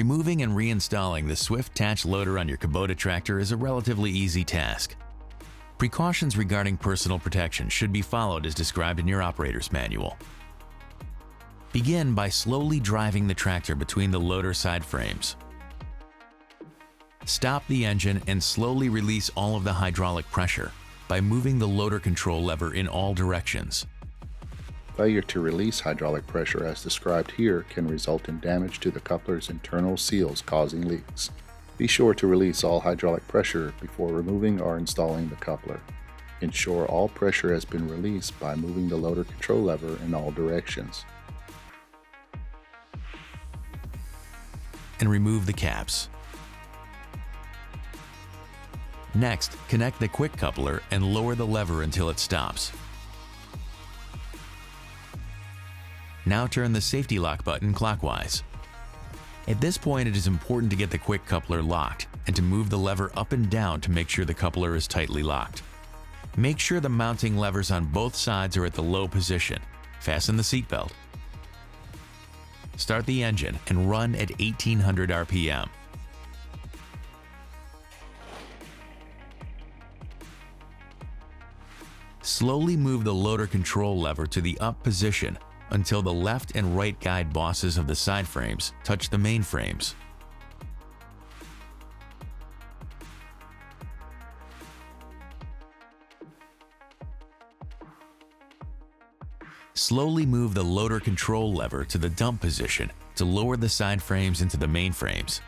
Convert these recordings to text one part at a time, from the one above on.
Removing and reinstalling the Swift Attach loader on your Kubota tractor is a relatively easy task. Precautions regarding personal protection should be followed as described in your operator's manual. Begin by slowly driving the tractor between the loader side frames. Stop the engine and slowly release all of the hydraulic pressure by moving the loader control lever in all directions. Failure to release hydraulic pressure as described here can result in damage to the coupler's internal seals, causing leaks. Be sure to release all hydraulic pressure before removing or installing the coupler. Ensure all pressure has been released by moving the loader control lever in all directions. And remove the caps. Next, connect the quick coupler and lower the lever until it stops. Now turn the safety lock button clockwise. At this point, it is important to get the quick coupler locked and to move the lever up and down to make sure the coupler is tightly locked. Make sure the mounting levers on both sides are at the low position. Fasten the seatbelt. Start the engine and run at 1800 RPM. Slowly move the loader control lever to the up position until the left and right guide bosses of the side frames touch the main frames. Slowly move the loader control lever to the dump position to lower the side frames into the main frames,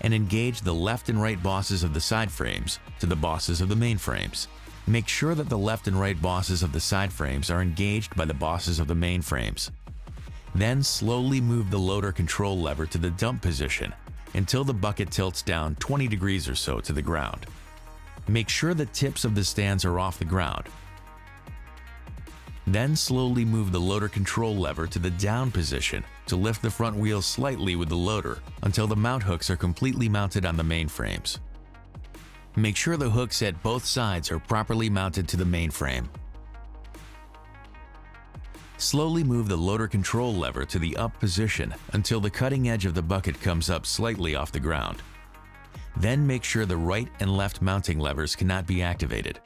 and engage the left and right bosses of the side frames to the bosses of the main frames. Make sure that the left and right bosses of the side frames are engaged by the bosses of the main frames. Then slowly move the loader control lever to the dump position until the bucket tilts down 20 degrees or so to the ground. Make sure the tips of the stands are off the ground. Then slowly move the loader control lever to the down position to lift the front wheels slightly with the loader until the mount hooks are completely mounted on the main frames. Make sure the hooks at both sides are properly mounted to the main frame. Slowly move the loader control lever to the up position until the cutting edge of the bucket comes up slightly off the ground. Then make sure the right and left mounting levers cannot be activated.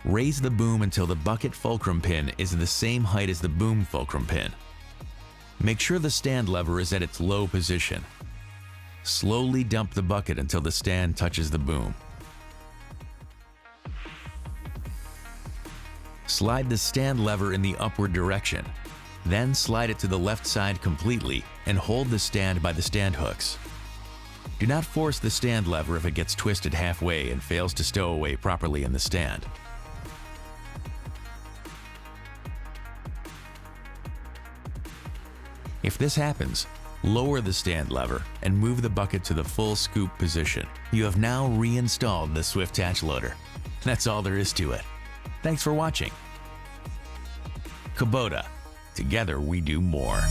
Raise the boom until the bucket fulcrum pin is the same height as the boom fulcrum pin. Make sure the stand lever is at its low position. Slowly dump the bucket until the stand touches the boom. Slide the stand lever in the upward direction. Then slide it to the left side completely and hold the stand by the stand hooks. Do not force the stand lever if it gets twisted halfway and fails to stow away properly in the stand. If this happens, lower the stand lever and move the bucket to the full scoop position. You have now reinstalled the Swift Attach loader. That's all there is to it. Thanks for watching. Kubota. Together we do more.